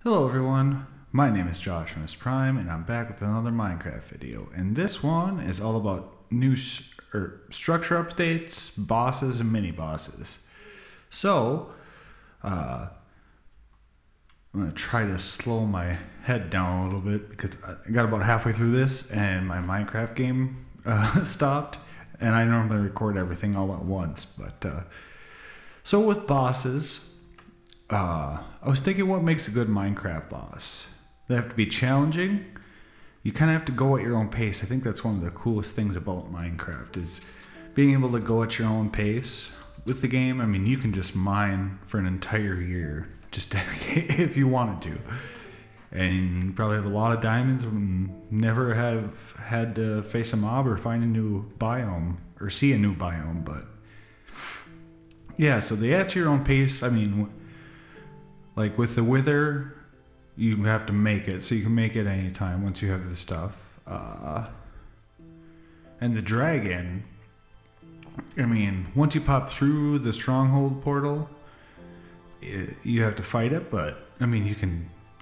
Hello everyone, my name is Josh from Prime and I'm back with another Minecraft video, and this one is all about new structure updates, bosses, and mini bosses. So, I'm going to try to slow my head down a little bit because I got about halfway through this and my Minecraft game stopped, and I normally record everything all at once, but so with bosses, I was thinking what makes a good Minecraft boss. They have to be challenging. You kind of have to go at your own pace. I think that's one of the coolest things about Minecraft is being able to go at your own pace with the game. I mean, you can just mine for an entire year just if you wanted to. And you probably have a lot of diamonds and never have had to face a mob or find a new biome or see a new biome. But yeah, so they at your own pace. I mean, like with the wither, you have to make it, so you can make it anytime once you have the stuff. And the dragon, I mean, once you pop through the stronghold portal, you have to fight it, but I mean,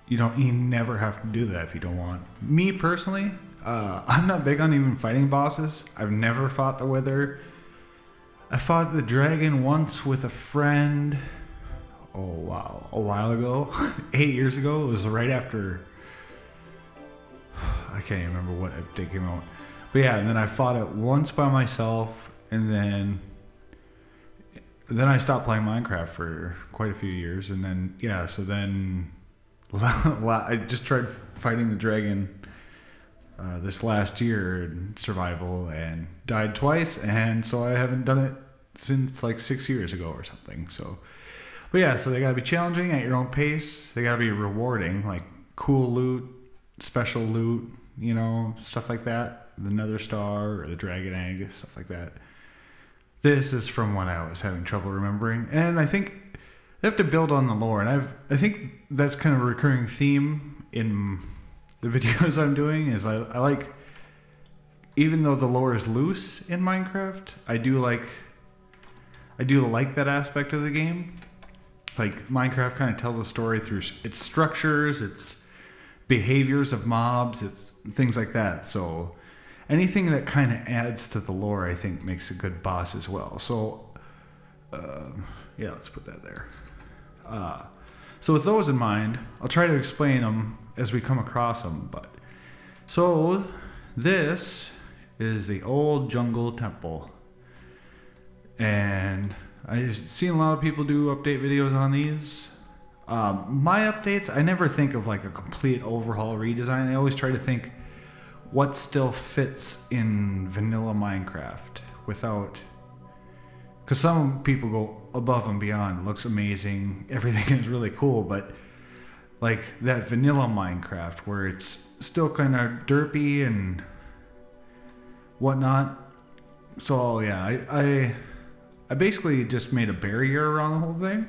you never have to do that if you don't want. Me personally, I'm not big on even fighting bosses. I've never fought the wither. I fought the dragon once with a friend. Oh wow, a while ago, 8 years ago. It was right after, I can't even remember what update came out. But yeah, and then I fought it once by myself, and then I stopped playing Minecraft for quite a few years, and then yeah, so then I just tried fighting the dragon this last year in survival and died twice, and so I haven't done it since like 6 years ago or something. So. But yeah, so they gotta be challenging at your own pace. They gotta be rewarding, like cool loot, special loot, you know, stuff like that. The Nether Star or the Dragon Egg, stuff like that. This is from when I was having trouble remembering, and I think they have to build on the lore. And I think that's kind of a recurring theme in the videos I'm doing. Is I like, even though the lore is loose in Minecraft, I do like that aspect of the game. Like, Minecraft kind of tells a story through its structures, its behaviors of mobs, its things like that. So anything that kind of adds to the lore, I think, makes a good boss as well. So, yeah, let's put that there. So with those in mind, I'll try to explain them as we come across them. But so this is the old jungle temple. And I've seen a lot of people do update videos on these. My updates, I never think of like a complete overhaul redesign. I always try to think what still fits in vanilla Minecraft without, because some people go above and beyond. It looks amazing, everything is really cool, but like that vanilla Minecraft where it's still kind of derpy and whatnot. So yeah, I basically just made a barrier around the whole thing,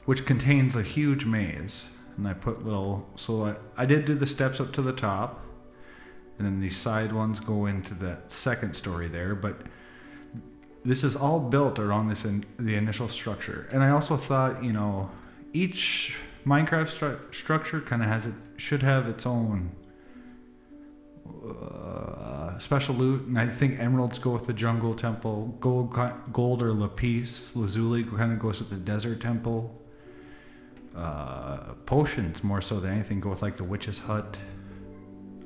which contains a huge maze. And I put so I did do the steps up to the top, and then these side ones go into that second story there, but this is all built around the initial structure. And I also thought, you know, each Minecraft structure kind of should have its own special loot, and I think emeralds go with the jungle temple, gold or lazuli kind of goes with the desert temple, potions more so than anything go with like the witch's hut,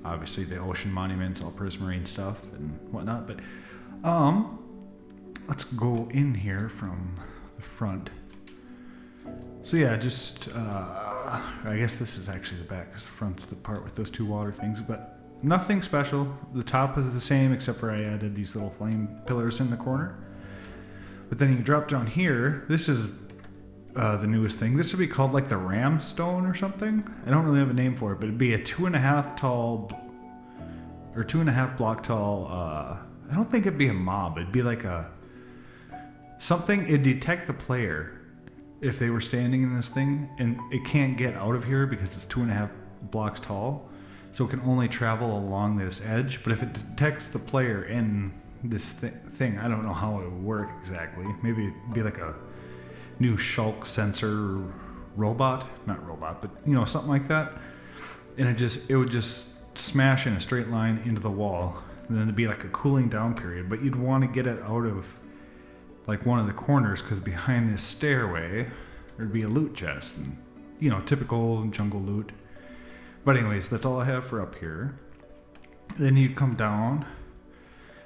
obviously the ocean monuments, all prismarine stuff and whatnot. But let's go in here from the front. So yeah, just I guess this is actually the back, because the front's the part with those two water things, but nothing special. The top is the same, except for I added these little flame pillars in the corner. But then you drop down here. This is the newest thing. This would be called like the Ramstone or something. I don't really have a name for it, but it'd be a 2.5 block tall. I don't think it'd be a mob. It'd be like something. It'd detect the player if they were standing in this thing, and it can't get out of here because it's 2.5 blocks tall. So it can only travel along this edge, but if it detects the player in this thing, I don't know how it would work exactly. Maybe it'd be like a new shulk sensor robot, not robot, but you know, something like that. And it would just smash in a straight line into the wall. And then it'd be like a cooling down period, but you'd want to get it out of like one of the corners, because behind this stairway there'd be a loot chest, and you know, typical jungle loot. But anyways, that's all I have for up here. Then you come down,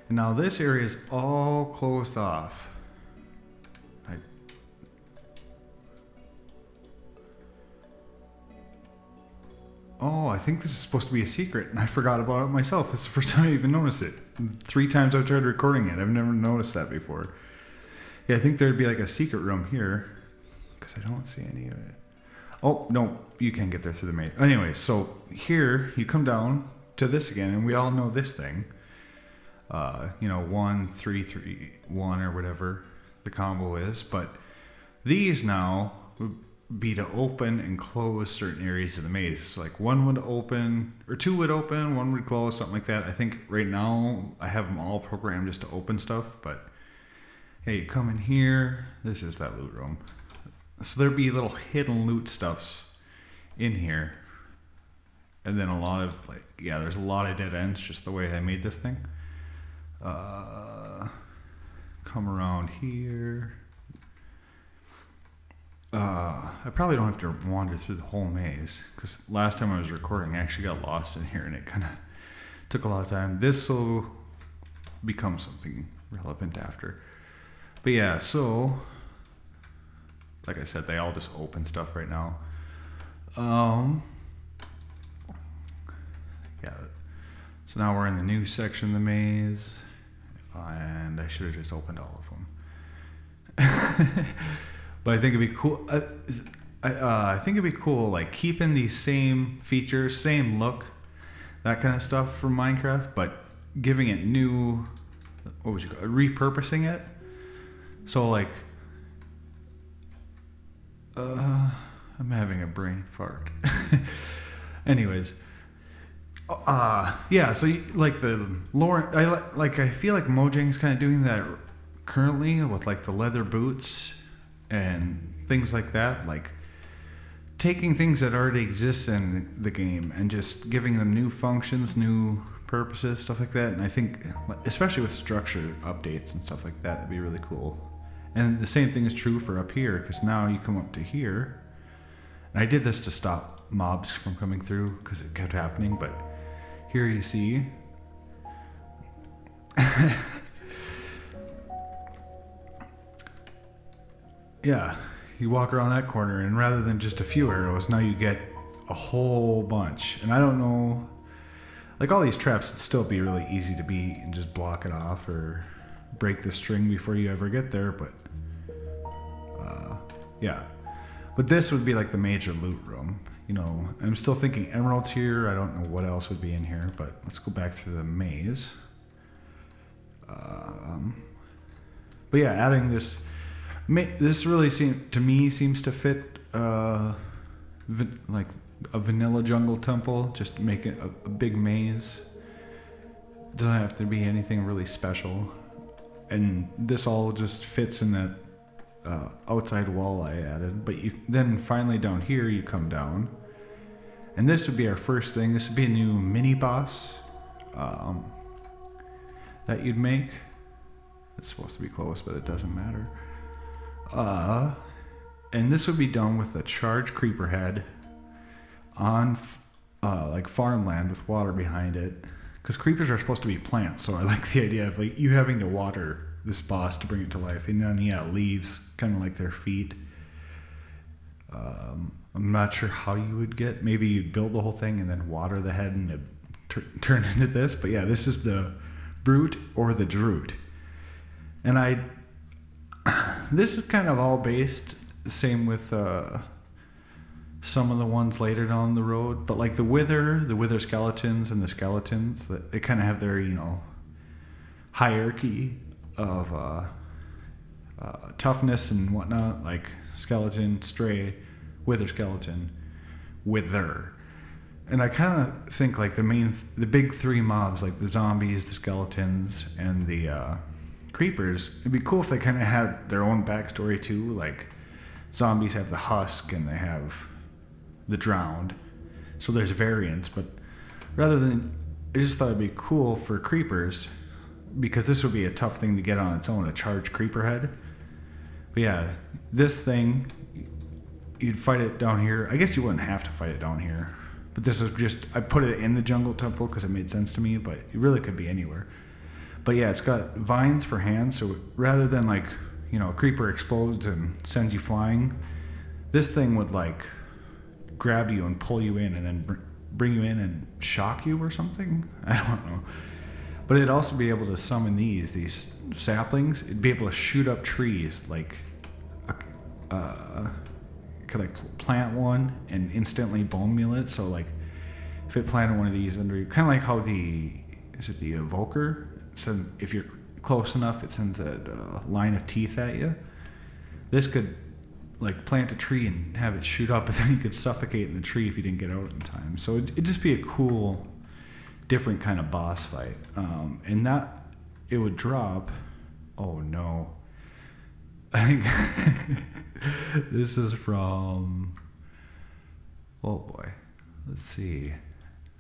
and now this area is all closed off. Oh, I think this is supposed to be a secret, and I forgot about it myself. This is the first time I even noticed it. 3 times I've tried recording it. I've never noticed that before. Yeah, I think there'd be like a secret room here, because I don't see any of it. Oh, no, you can get there through the maze. Anyway, so here you come down to this again, and we all know this thing. You know, 1, 3, 3, 1, or whatever the combo is. But these now would be to open and close certain areas of the maze. So like 1 would open, or 2 would open, 1 would close, something like that. I think right now I have them all programmed just to open stuff, but hey, you come in here, this is that loot room. So there'd be little hidden loot stuffs in here. And then a lot of like, yeah, there's a lot of dead ends, just the way I made this thing. Come around here. I probably don't have to wander through the whole maze, because last time I was recording I actually got lost in here and it kind of took a lot of time. This will become something relevant after. But yeah, so like I said, they all just open stuff right now. Yeah, so now we're in the new section of the maze, and I should have just opened all of them. But I think it'd be cool. I think it'd be cool, like keeping these same features, same look, that kind of stuff from Minecraft, but giving it new, what would you call it, repurposing it. So like, I'm having a brain fart. Anyways, yeah. So you, like the lore, I feel like Mojang's kind of doing that currently with like the leather boots and things like that, like taking things that already exist in the game and just giving them new functions, new purposes, stuff like that. And I think, especially with structure updates and stuff like that, it'd be really cool. And the same thing is true for up here, because now you come up to here, and I did this to stop mobs from coming through because it kept happening, but here you see yeah, you walk around that corner, and rather than just a few arrows, now you get a whole bunch. And I don't know, like all these traps would still be really easy to beat and just block it off or break the string before you ever get there, but yeah. But this would be like the major loot room, you know. I'm still thinking emeralds here. I don't know what else would be in here, but let's go back to the maze. But yeah, adding this really seems to fit like a vanilla jungle temple. Just make it a big maze. Doesn't have to be anything really special, and this all just fits in that outside wall I added. But then finally down here you come down, and this would be our first thing. This would be a new mini boss that you'd make. It's supposed to be close, but it doesn't matter. And this would be done with a charged creeper head on like farmland with water behind it, because creepers are supposed to be plants. So I like the idea of like you having to water this boss to bring it to life, and then yeah, leaves kind of like their feet. I'm not sure how you would get. Maybe you'd build the whole thing and then water the head and it turn into this. But yeah, this is the brute or the droot, and this is kind of all based the same with some of the ones later down the road, but like the wither skeletons and the skeletons, they kind of have their, you know, hierarchy of toughness and whatnot, like skeleton, stray, wither skeleton, wither. And I kind of think like the big 3 mobs, like the zombies, the skeletons, and the creepers, it'd be cool if they kind of had their own backstory too. Like zombies have the husk and they have the drowned. So there's variants, but rather than, I just thought it'd be cool for creepers, because this would be a tough thing to get on its own, a charged creeper head. But yeah, this thing, you'd fight it down here. I guess you wouldn't have to fight it down here, but this is just, I put it in the jungle temple because it made sense to me, but it really could be anywhere. But yeah, it's got vines for hands, so rather than like, you know, a creeper explodes and sends you flying, this thing would like grab you and pull you in and then bring you in and shock you or something. I don't know. But it'd also be able to summon these saplings. It'd be able to shoot up trees, like could like plant one and instantly bone meal it. So like if it planted one of these under, kind of like how the evoker sends, if you're close enough, it sends that line of teeth at you. This could like plant a tree and have it shoot up, and then you could suffocate in the tree if you didn't get out in time. So it'd just be a cool, different kind of boss fight. And that, it would drop, oh no. I think this is from, oh boy, let's see.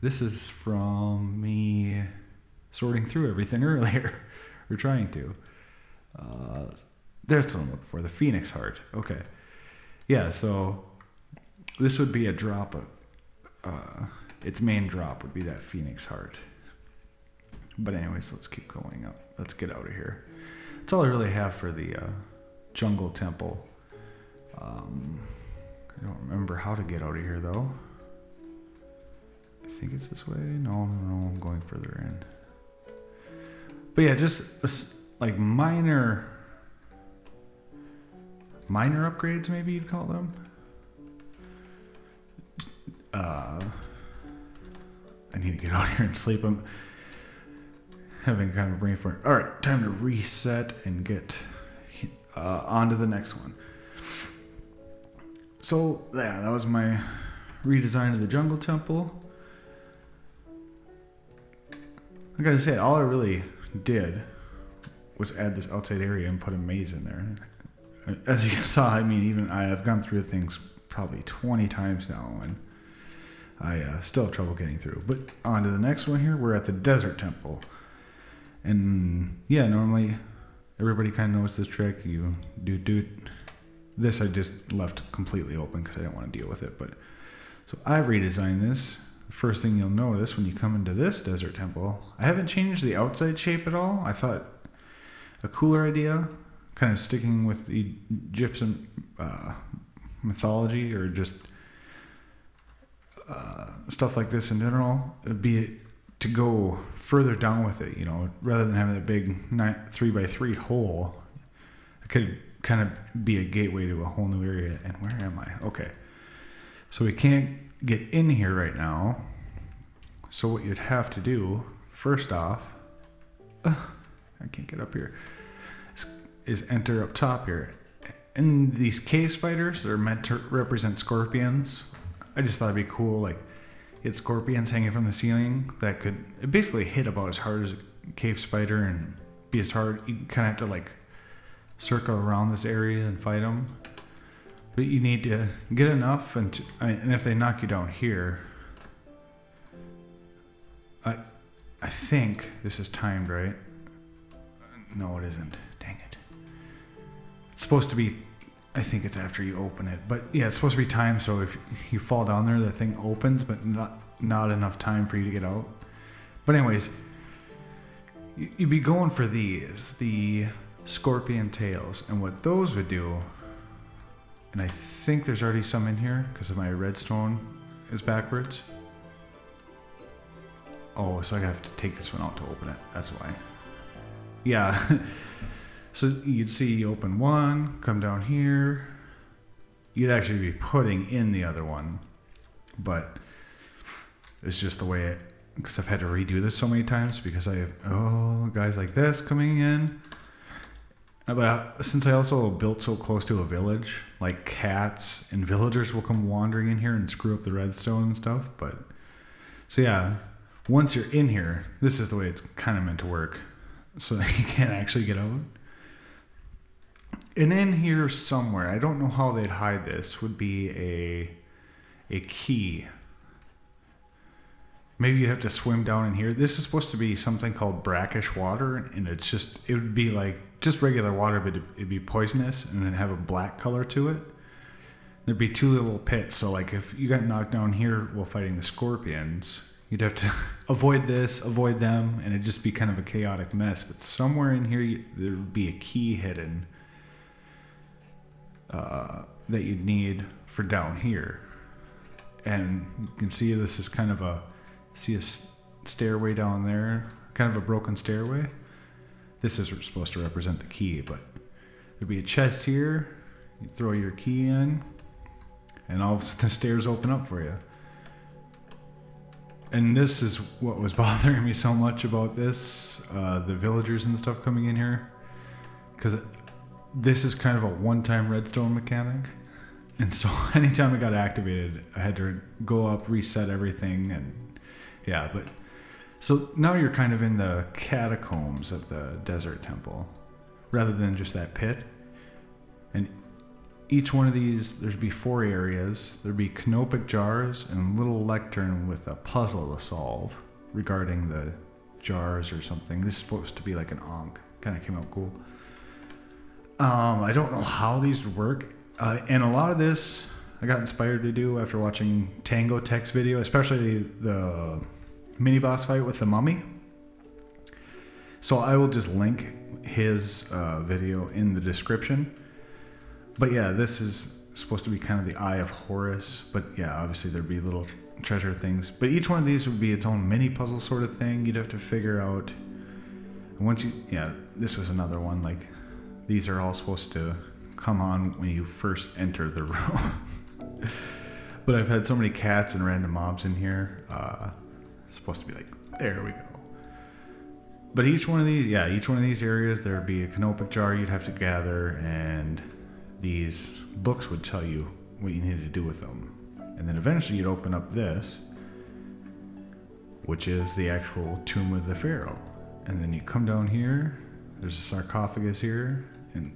This is from me sorting through everything earlier, or trying to. There's what I'm looking for, the Phoenix Heart. Okay. Yeah, so this would be a drop of, its main drop would be that Phoenix Heart. But anyways, let's keep going up. Let's get out of here. That's all I really have for the jungle temple. I don't remember how to get out of here though. I think it's this way. No, I'm going further in. But yeah, just like minor upgrades, maybe you'd call them. I need to get out here and sleep. I'm having kind of a brain fart. All right, time to reset and get on to the next one. So yeah, that was my redesign of the jungle temple. Like I said, all I really did was add this outside area and put a maze in there. As you saw, I mean, even I've gone through things probably 20 times now, and I still have trouble getting through. But on to the next one here. We're at the desert temple. And yeah, normally everybody kind of knows this trick. You do this. I just left completely open because I didn't want to deal with it. But so I've redesigned this. The first thing you'll notice when you come into this desert temple, I haven't changed the outside shape at all. I thought a cooler idea, kind of sticking with the Egyptian mythology, or just stuff like this in general, it'd be to go further down with it, you know, rather than having that big 3x3 hole. It could kind of be a gateway to a whole new area. And where am I? Okay. So we can't get in here right now. So what you'd have to do, first off, I can't get up here, is enter up top here. And these cave spiders are meant to represent scorpions. I just thought it'd be cool, like, get scorpions hanging from the ceiling that could basically hit about as hard as a cave spider and be as hard. You kind of have to like circle around this area and fight them. But you need to get enough, and if they knock you down here, I think this is timed, right? No, it isn't. Dang it. It's supposed to be, I think it's after you open it. But yeah, it's supposed to be timed, so if you fall down there, the thing opens, but not enough time for you to get out. But anyways, you'd be going for these, the scorpion tails. And what those would do, and I think there's already some in here because of my redstone is backwards. Oh, so I have to take this one out to open it. That's why. Yeah. So you'd see you open one, come down here. You'd actually be putting in the other one. But it's just the way it, because I've had to redo this so many times because I have, guys like this coming in. But since I also built so close to a village, like cats and villagers will come wandering in here and screw up the redstone and stuff. But so yeah, once you're in here, this is the way it's kind of meant to work, so that you can't actually get out. And in here somewhere, I don't know how they'd hide this, would be a key. Maybe you have to swim down in here. This is supposed to be something called brackish water, and it would be like just regular water, but it'd be poisonous and then have a black color to it. There'd be two little pits, so like if you got knocked down here while fighting the scorpions, you'd have to avoid this, avoid them, and it'd just be kind of a chaotic mess. But somewhere in here, there would be a key hidden that you'd need for down here. And you can see this is kind of a stairway down there, kind of a broken stairway. This is supposed to represent the key, but there'd be a chest here. You throw your key in, and all of a sudden the stairs open up for you. And this is what was bothering me so much about this, the villagers and stuff coming in here, because this is kind of a one-time redstone mechanic. And so anytime it got activated, I had to go up, reset everything, and yeah, but so now you're kind of in the catacombs of the desert temple rather than just that pit. And each one of these, there'd be 4 areas. There'd be canopic jars and a little lectern with a puzzle to solve regarding the jars or something. This is supposed to be like an Ankh. Kind of came out cool. I don't know how these would work. And a lot of this I got inspired to do after watching Tango Tech's video, especially the mini boss fight with the mummy. So I will just link his video in the description. But yeah, this is supposed to be kind of the Eye of Horus. But yeah, obviously there'd be little treasure things. But each one of these would be its own mini puzzle sort of thing. You'd have to figure out. And once you, yeah, this was another one. Like, these are all supposed to come on when you first enter the room. But I've had so many cats and random mobs in here. It's supposed to be like, there we go. But each one of these, yeah, each one of these areas, there would be a canopic jar you'd have to gather, and these books would tell you what you needed to do with them. And then eventually you'd open up this, which is the actual tomb of the pharaoh. And then you come down here, there's a sarcophagus here, and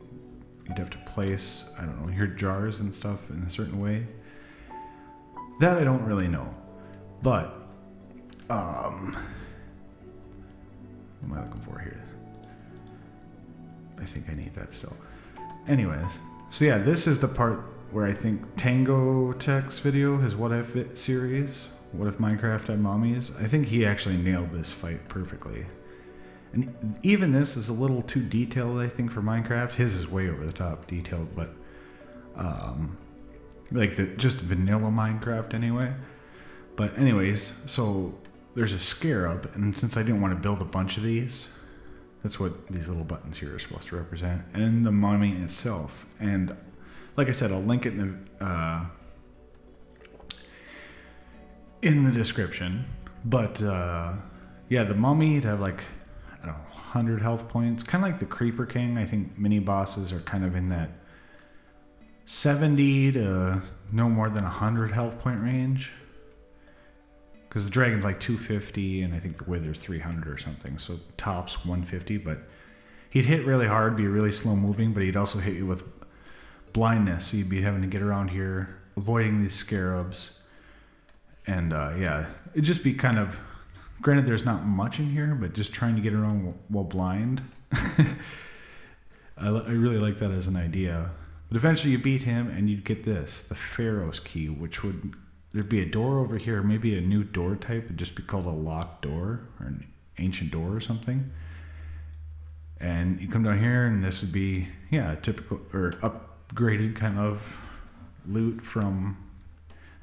you'd have to place, I don't know, your jars and stuff in a certain way. That I don't really know. But, what am I looking for here? I think I need that still. Anyways, so yeah, this is the part where I think Tango Tech's video, his What If It series, What If Minecraft Had Mummies, I think he actually nailed this fight perfectly. And even this is a little too detailed, I think, for Minecraft. His is way over the top detailed, but like just vanilla Minecraft anyway. But anyways, so there's a scarab, and since I didn't want to build a bunch of these, that's what these little buttons here are supposed to represent, and the mummy itself. And like I said, I'll link it in the description. But yeah, the mummy would have like, I don't know, 100 health points, kind of like the Creeper King. I think mini bosses are kind of in that 70 to no more than 100 health point range. Because the dragon's like 250, and I think the wither's 300 or something, so tops 150. But he'd hit really hard, be really slow moving, but he'd also hit you with blindness, so you'd be having to get around here, avoiding these scarabs. And yeah, it'd just be kind of, granted there's not much in here, but just trying to get around while blind. I really like that as an idea. But eventually you beat him, and you'd get this, the Pharaoh's Key, which would... There'd be a door over here, maybe a new door type. It'd just be called a locked door or an ancient door or something. And you come down here, and this would be, yeah, a typical or upgraded kind of loot from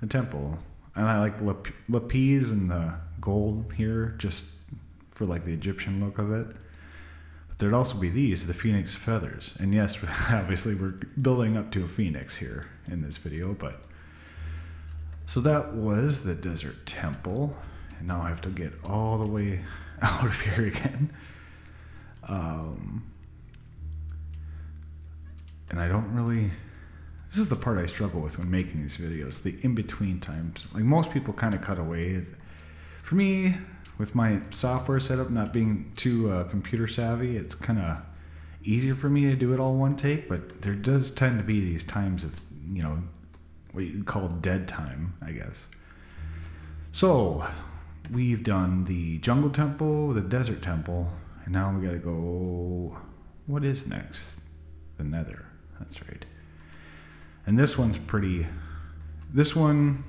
the temple. And I like lapis and the gold here, just for like the Egyptian look of it. But there'd also be these, the phoenix feathers. And yes, obviously we're building up to a phoenix here in this video, but. So that was the desert temple, and now I have to get all the way out of here again. And I don't really, this is the part I struggle with when making these videos, the in-between times. Like most people kind of cut away. For me, with my software setup not being too computer savvy, it's kind of easier for me to do it all one take, but there does tend to be these times of, what you'd call dead time, I guess. So we've done the jungle temple, the desert temple, and now we gotta go, what is next? The Nether, that's right. And this one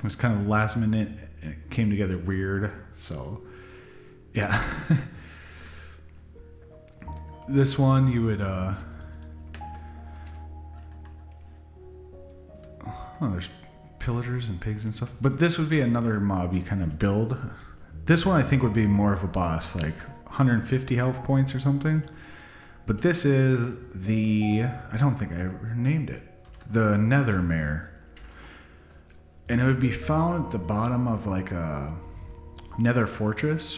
was kind of last minute, and it came together weird, so yeah. This one you would, there's pillagers and pigs and stuff. But this would be another mob you kind of build. This one I think would be more of a boss, like 150 health points or something. But this is I don't think I ever named it, the Nether Mare. And it would be found at the bottom of like a nether fortress.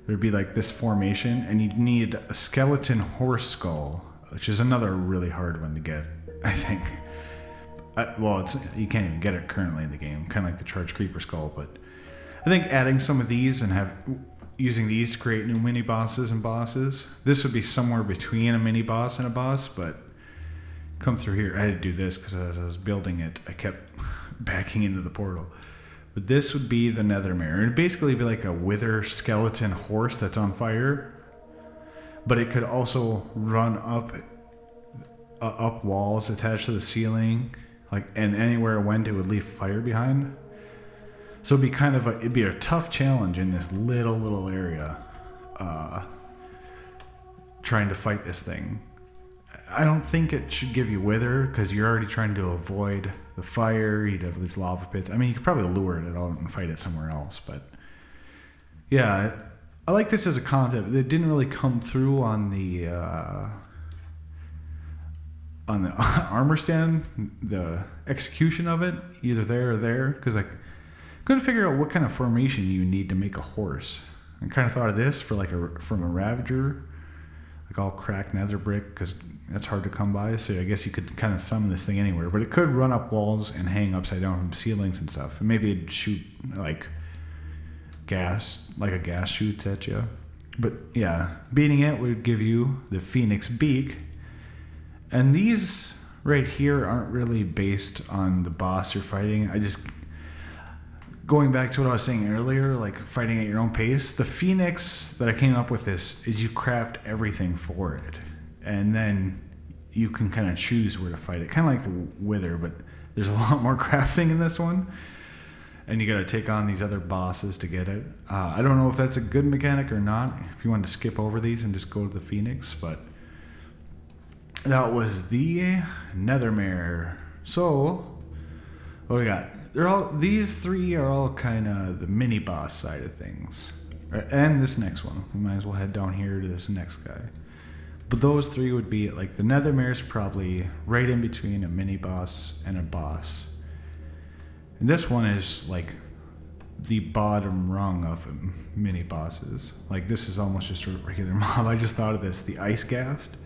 There'd be like this formation, and you'd need a skeleton horse skull, which is another really hard one to get, I think. You can't even get it currently in the game, kind of like the charged creeper skull, but I think adding some of these and using these to create new mini bosses and bosses. This would be somewhere between a mini boss and a boss, but come through here. I had to do this because as I was building it, I kept backing into the portal. But this would be the Nether Mare. It'd basically be like a wither skeleton horse that's on fire, but it could also run up walls attached to the ceiling, and anywhere it went, it would leave fire behind. So it'd be a tough challenge in this little area, trying to fight this thing. I don't think it should give you wither, because you're already trying to avoid the fire. You'd have these lava pits. I mean, you could probably lure it out and fight it somewhere else, but yeah, I like this as a concept. It didn't really come through on the armor stand, the execution of it, either there or there, because I couldn't figure out what kind of formation you need to make a horse. I kind of thought of this from a Ravager, like all cracked nether brick, because that's hard to come by. So I guess you could kind of summon this thing anywhere, but it could run up walls and hang upside down from ceilings and stuff. And maybe it'd shoot like a gas shoots at you. But yeah, beating it would give you the Phoenix Beak. And these right here aren't really based on the boss you're fighting. Going back to what I was saying earlier, like fighting at your own pace, the Phoenix that I came up with is you craft everything for it. And then you can kind of choose where to fight it. Kind of like the Wither, but there's a lot more crafting in this one. And you got to take on these other bosses to get it. I don't know if that's a good mechanic or not, if you wanted to skip over these and just go to the Phoenix, but that was the Nether Mare. So, what do we got? These three are all kind of the mini boss side of things. And this next one. We might as well head down here to this next guy. But those three would be, like, the Nether Mare's probably right in between a mini boss and a boss. And this one is, like, the bottom rung of mini bosses. Like, this is almost just a regular mob. I just thought of this, the Ice Ghast.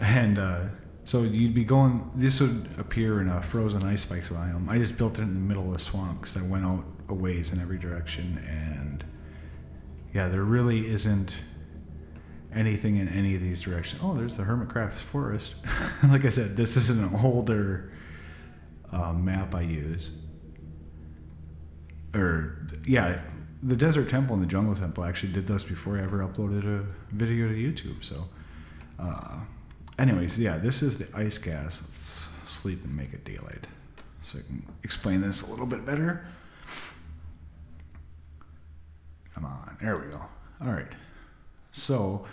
And so you'd be going, this would appear in a frozen ice spikes biome. I just built it in the middle of the swamp because I went out a ways in every direction. And yeah, there really isn't anything in any of these directions. Oh, there's the Hermitcraft's Forest. Like I said, this is an older map I use. Yeah, the Desert Temple and the Jungle Temple actually did this before I ever uploaded a video to YouTube. So, anyways, yeah, this is the Ice Ghast. Let's sleep and make it daylight so I can explain this a little bit better. Come on, there we go. All right, so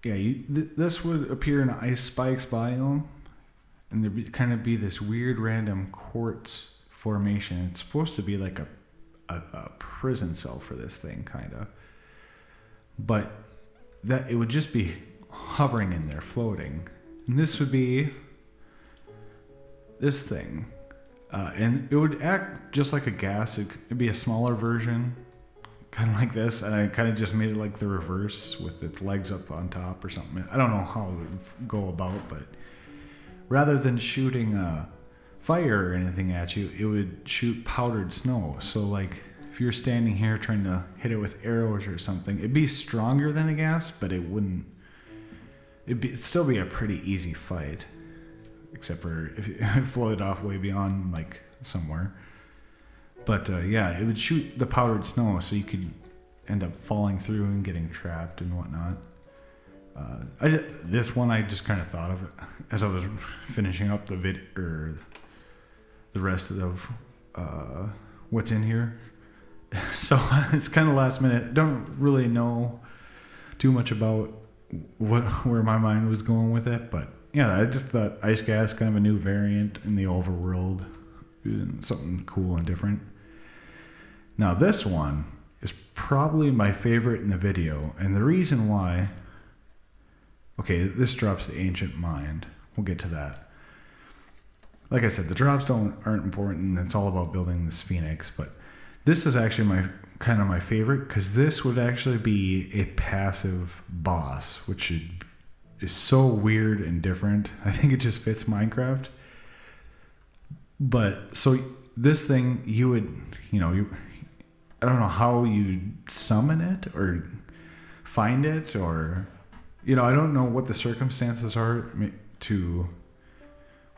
yeah, this would appear in an ice spikes biome, and there'd kind of be this weird random quartz formation. It's supposed to be like a prison cell for this thing, kind of, but that it would just be hovering in there, floating. And this would be this thing, and it would act just like a gas. It'd be a smaller version, kind of like this, and I kind of just made it like the reverse with its legs up on top or something. I don't know how it would go about, but rather than shooting fire or anything at you, it would shoot powdered snow. So like if you're standing here trying to hit it with arrows or something, it'd be stronger than a gas, but it wouldn't it'd still be a pretty easy fight, except for if it floated off way beyond like somewhere. But yeah, it would shoot the powdered snow, so you could end up falling through and getting trapped and whatnot. This one I just kind of thought of it as I was finishing up the the rest of what's in here. So it's kind of last minute. Don't really know too much about where my mind was going with it, but yeah, I just thought ice gas, kind of a new variant in the overworld, something cool and different. Now this one is probably my favorite in the video, and the reason why, okay, this drops the ancient mind. We'll get to that. Like I said, the drops aren't important. It's all about building this phoenix, but this is actually my favorite, because this would actually be a passive boss, which is so weird and different. I think it just fits Minecraft. But so this thing, you would, I don't know how you summon it or find it, or I don't know what the circumstances are to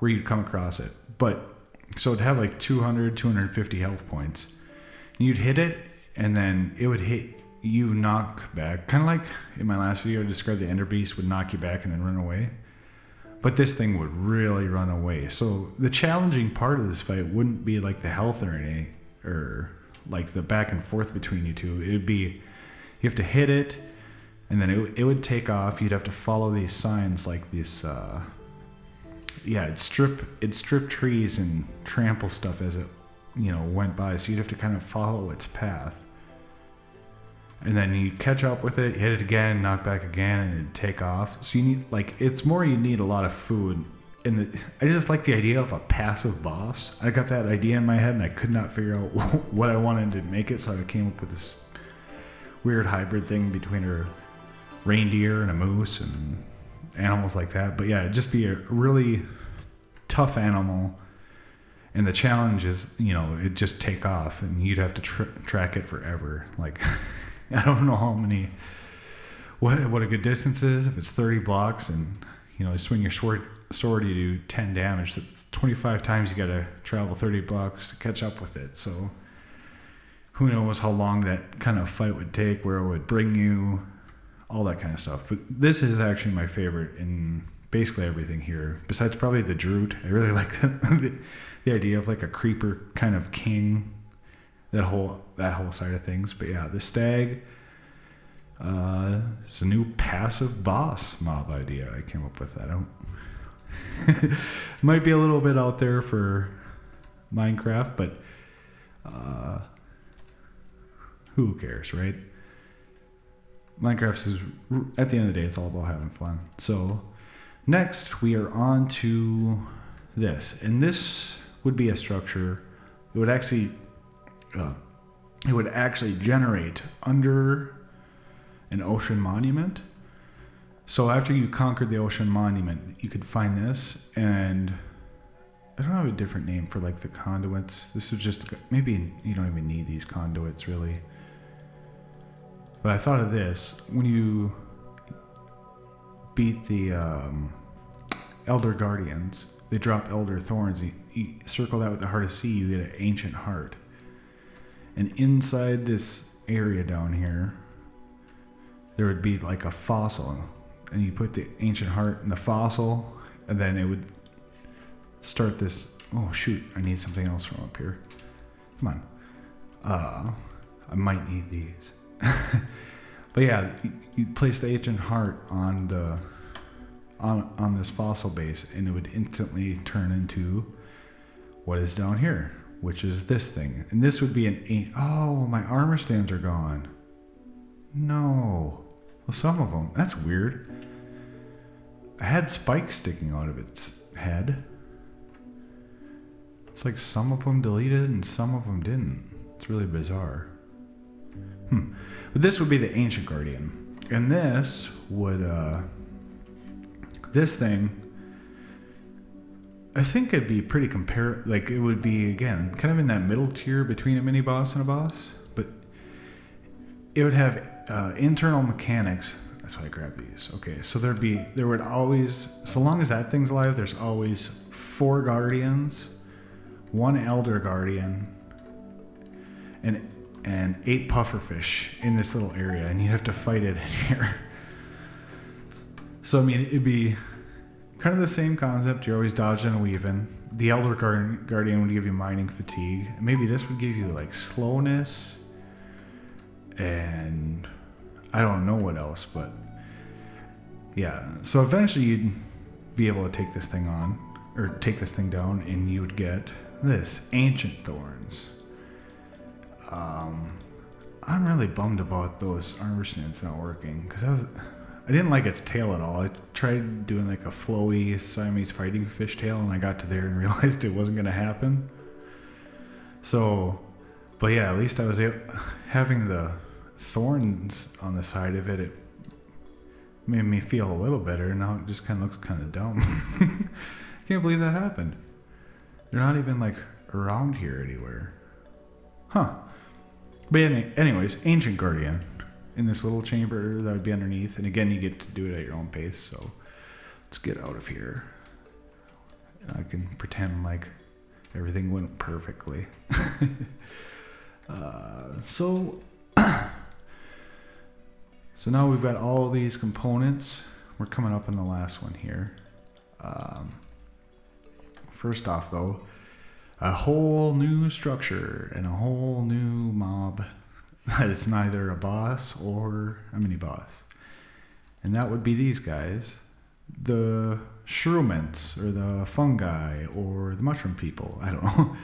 where you'd come across it. But so it'd have like 250 health points. You'd hit it, and then it would hit you, knock back. Kind of like in my last video, I described the Ender Beast would knock you back and then run away. But this thing would really run away. So the challenging part of this fight wouldn't be like the health or anything, or like the back and forth between you two. It would be, you have to hit it, and then it would take off. You'd have to follow these signs like this, it'd strip trees and trample stuff as it went by, so you'd have to kind of follow its path. And then you catch up with it, hit it again, knock back again, and it'd take off. So you need, you need a lot of food. And I just like the idea of a passive boss. I got that idea in my head, and I could not figure out what I wanted to make it, so I came up with this weird hybrid thing between a reindeer and a moose and animals like that. But yeah, it'd just be a really tough animal. And the challenge is, it'd just take off, and you'd have to track it forever. Like, I don't know how many, what a good distance is. If it's 30 blocks, and you swing your sword, you do 10 damage. That's 25 times you got to travel 30 blocks to catch up with it. So, who knows how long that kind of fight would take, where it would bring you, all that kind of stuff. But this is actually my favorite in basically everything here, besides probably the Droot. I really like the idea of like a creeper kind of king, that whole side of things. But yeah, the stag is a new passive boss mob idea I came up with. I don't might be a little bit out there for Minecraft, but who cares, right? Minecraft is, at the end of the day, it's all about having fun. So next we are on to this, and this would be a structure. It would actually generate under an ocean monument. So after you conquered the ocean monument, you could find this, and I don't have a different name for like the conduits. This is just, maybe you don't even need these conduits really. But I thought of this, when you beat the Elder Guardians, they drop Elder Thorns. You circle that with the Heart of Sea, you get an ancient heart. And inside this area down here, there would be like a fossil. And you put the ancient heart in the fossil, and then it would start this. Oh shoot, I need something else from up here. Come on. I might need these. But yeah, you place the ancient heart on the on this fossil base, and it would instantly turn into what is down here, which is this thing. And this would be an oh, my armor stands are gone. No. Well, some of them. That's weird. I had spikes sticking out of its head. It's like some of them deleted and some of them didn't. It's really bizarre. But this would be the Ancient Guardian. And this would, this thing, I think it'd be pretty like it would be, again, kind of in that middle tier between a mini boss and a boss. But it would have internal mechanics. That's why I grabbed these. Okay, so there would always, so long as that thing's alive, there's always 4 guardians, 1 elder guardian, and 8 pufferfish in this little area, and you have to fight it in here. So I mean, it'd be kind of the same concept. You're always dodging and weaving. The elder guardian would give you mining fatigue. Maybe this would give you like slowness, and I don't know what else, but yeah. So eventually you'd be able to take this thing on, or take this thing down, and you would get this ancient thorns. I'm really bummed about those armor snoods not working, because I didn't like its tail at all. I tried doing like a flowy Siamese fighting fish tail, and I got to there and realized it wasn't going to happen. So, but yeah, at least I was having the thorns on the side of it. It made me feel a little better. Now it just kind of looks kind of dumb. Can't believe that happened. They're not even like around here anywhere. Huh. But anyways, Ancient Guardian in this little chamber that would be underneath. And again, you get to do it at your own pace. So let's get out of here. I can pretend like everything went perfectly. So now we've got all these components. We're coming up on the last one here. First off though, a whole new structure and a whole new mob that is neither a boss or a mini boss. And that would be these guys, the shroomints or the fungi or the mushroom people, I don't know.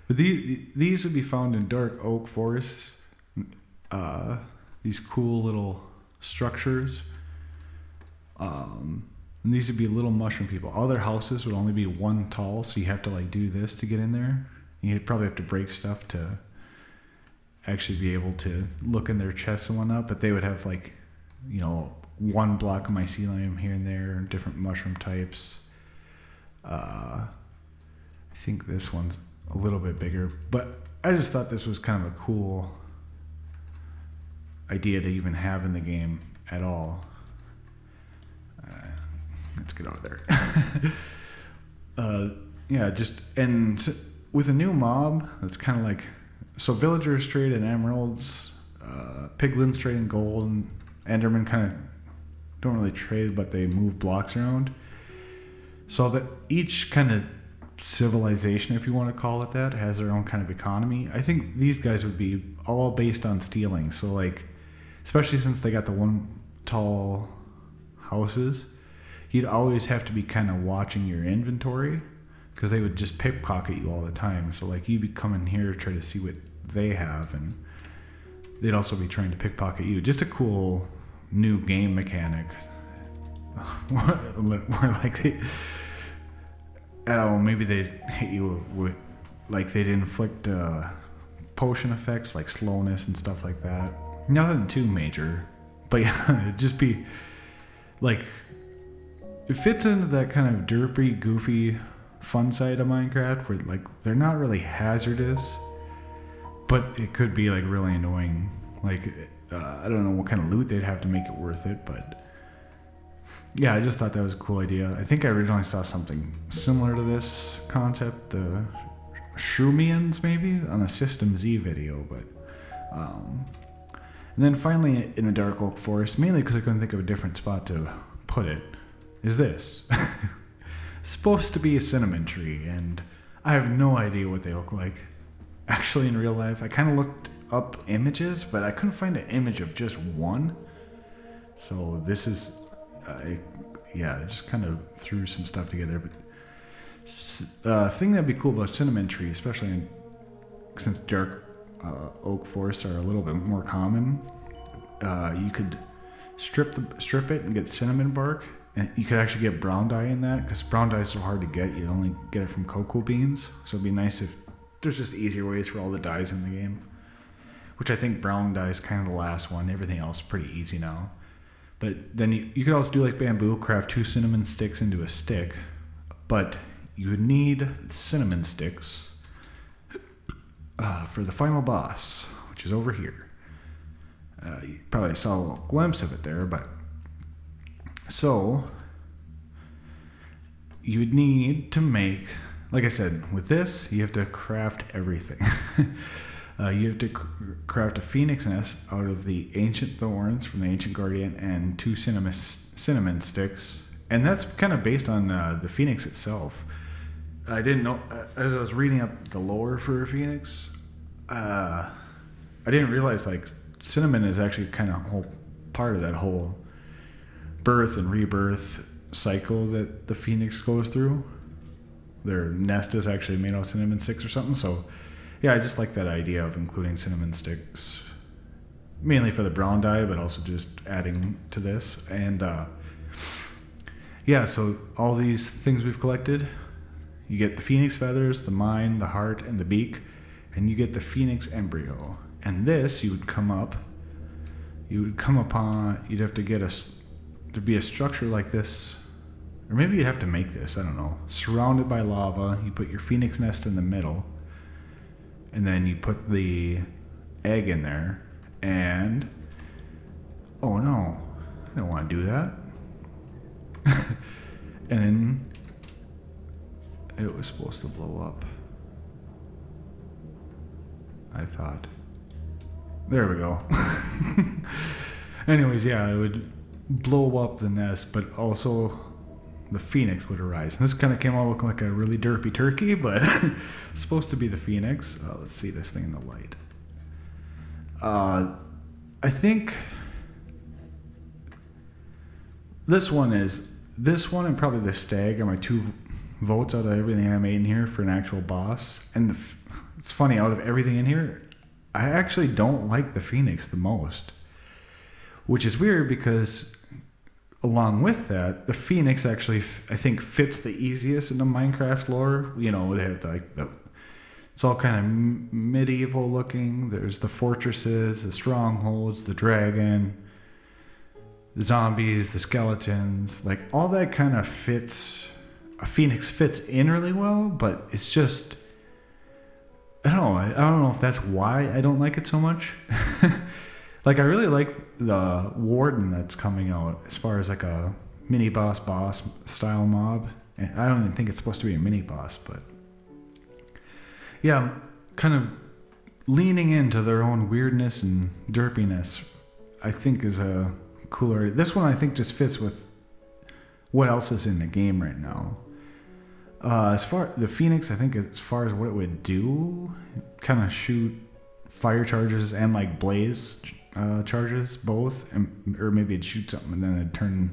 But these would be found in dark oak forests, these cool little structures. And these would be little mushroom people. All their houses would only be 1 tall, so you have to like do this to get in there. You'd probably have to break stuff to actually be able to look in their chests and whatnot, but they would have like, you know, 1 block of mycelium here and there, different mushroom types. I think this one's a little bit bigger, but I just thought this was kind of a cool idea to even have in the game at all. Let's get out of there. Yeah, just, and with a new mob, that's kind of like, so villagers trade in emeralds, piglins trade in gold, and endermen kind of don't really trade, but they move blocks around. So that each kind of civilization, if you want to call it that, has their own kind of economy. I think these guys would be all based on stealing. So like, especially since they got the 1 tall houses, you'd always have to be kind of watching your inventory, because they would just pickpocket you all the time. So like, you'd be coming here to try to see what they have, and they'd also be trying to pickpocket you. Just a cool new game mechanic. Where like maybe they hit you with, like, they'd inflict potion effects like slowness and stuff like that. Nothing too major, but yeah, it'd just be like, it fits into that kind of derpy, goofy, fun side of Minecraft where like they're not really hazardous, but it could be like really annoying. Like I don't know what kind of loot they'd have to make it worth it, but yeah, I just thought that was a cool idea. I think I originally saw something similar to this concept, the Shroomians maybe, on a System Z video, but and then finally in the Dark Oak Forest, mainly because I couldn't think of a different spot to put it, is this. Supposed to be a cinnamon tree, and I have no idea what they look like. Actually, in real life, I kind of looked up images, but I couldn't find an image of just one. So this is, yeah, I just kind of threw some stuff together. But thing that'd be cool about cinnamon tree, especially since dark oak forests are a little bit more common, you could strip it and get cinnamon bark. And you could actually get brown dye in that, because brown dye is so hard to get. You only get it from cocoa beans. So it'd be nice if there's just easier ways for all the dyes in the game. Which I think brown dye is kind of the last one. Everything else is pretty easy now. But then you could also do like bamboo, craft 2 cinnamon sticks into a stick. But you would need cinnamon sticks for the final boss, which is over here. You probably saw a little glimpse of it there, but so you would need to make, like I said, with this, you have to craft everything. You have to craft a phoenix nest out of the ancient thorns from the ancient guardian and 2 cinnamon sticks. And that's kind of based on the phoenix itself. I didn't know, as I was reading up the lore for phoenix, I didn't realize like cinnamon is actually kind of whole part of that whole birth and rebirth cycle that the phoenix goes through. Their nest is actually made out of cinnamon sticks or something. So yeah, I just like that idea of including cinnamon sticks, mainly for the brown dye, but also just adding to this. And yeah, so all these things we've collected, you get the phoenix feathers, the mind, the heart, and the beak, and you get the phoenix embryo. And this, you'd come upon, you'd have to get to be a structure like this, or maybe you'd have to make this, I don't know, surrounded by lava. You put your phoenix nest in the middle, and then you put the egg in there, and oh no, I don't want to do that. And then it was supposed to blow up, I thought. There we go. Anyways, yeah, it would blow up the nest, but also the phoenix would arise. And this kind of came out looking like a really derpy turkey, but it's supposed to be the phoenix. Let's see this thing in the light. I think this one and probably the stag are my 2 votes out of everything I made in here for an actual boss. And it's funny, out of everything in here, I actually don't like the phoenix the most, which is weird because along with that, the phoenix actually, I think, fits the easiest in the Minecraft lore. You know, they have it's all kind of medieval looking. There's the fortresses, the strongholds, the dragon, the zombies, the skeletons, like all that kind of fits. A phoenix fits in really well, but it's just, I don't know if that's why I don't like it so much. Like, I really like the warden that's coming out as far as like a mini boss style mob. And I don't even think it's supposed to be a mini boss, but yeah, kind of leaning into their own weirdness and derpiness, I think is a cooler. This one I think just fits with what else is in the game right now. As far the phoenix, I think as far as what it would do, kind of shoot fire charges and like blaze charges both, or maybe it'd shoot something and then it'd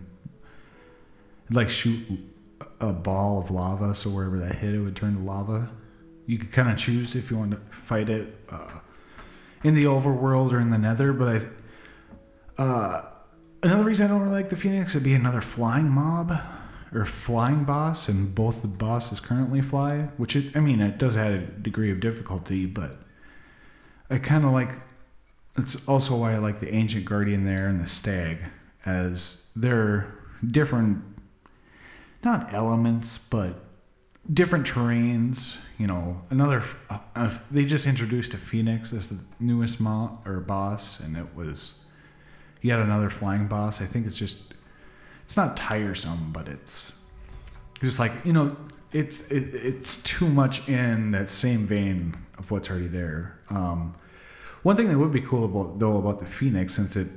like shoot a ball of lava. So wherever that hit, it would turn to lava. You could kind of choose if you want to fight it in the overworld or in the Nether. But another reason I don't really like the phoenix would be another flying mob. Or flying boss, and both the bosses currently fly, which it does add a degree of difficulty, but I kind of like, it's also why I like the ancient guardian there and the stag, as they're different, not elements, but different terrains. You know, they just introduced a phoenix as the newest boss, and it was yet another flying boss. I think it's not tiresome, but it's just like, you know, it's too much in that same vein of what's already there. One thing that would be cool about the phoenix, since it's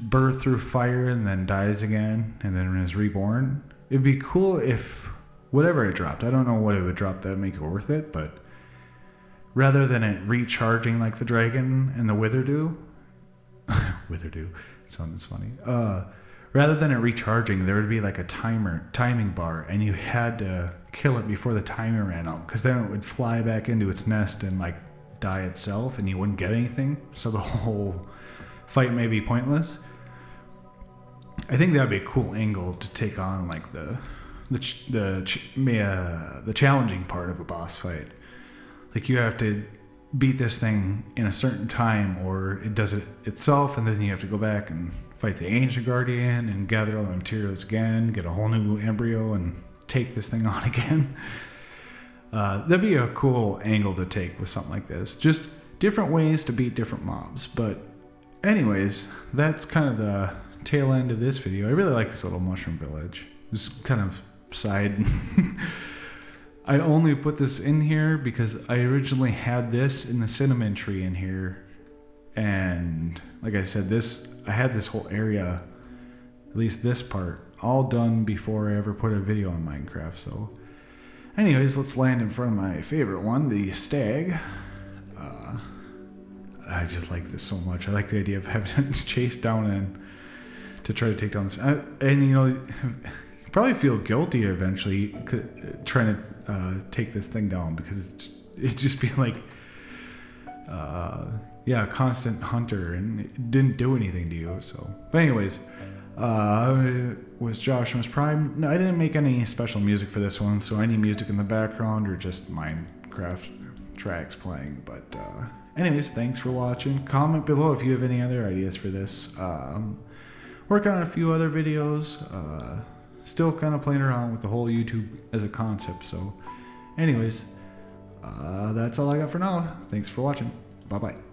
birthed through fire and then dies again and then is reborn. It'd be cool if whatever it dropped, I don't know what it would drop that would make it worth it, but rather than it recharging like the dragon and the wither do, sounds funny. Rather than it recharging, there would be like a timing bar, and you had to kill it before the timer ran out, because then it would fly back into its nest and like die itself, and you wouldn't get anything. So the whole fight may be pointless. I think that'd be a cool angle to take on, like the challenging part of a boss fight. Like, you have to beat this thing in a certain time, or it does it itself, and then you have to go back and fight the ancient guardian and gather all the materials again, get a whole new embryo, and take this thing on again. That'd be a cool angle to take with something like this. Just different ways to beat different mobs. But anyways, that's kind of the tail end of this video. I really like this little mushroom village. It's kind of side. I only put this in here because I originally had this in the cinnamon tree in here, and like I said, I had this whole area, at least this part, all done before I ever put a video on Minecraft. So anyways, let's land in front of my favorite one, the stag. I just like this so much. I like the idea of having to chase down and to try to take down this. And you know, you probably feel guilty eventually trying to take this thing down, because it's just be like, yeah, a constant hunter, and it didn't do anything to you. So, but anyways, was Joshua's Prime. No, I didn't make any special music for this one, so any music in the background or just Minecraft tracks playing. But anyways, thanks for watching. Comment below if you have any other ideas for this. Working on a few other videos. Still kind of playing around with the whole YouTube as a concept. So anyways, that's all I got for now. Thanks for watching. Bye bye.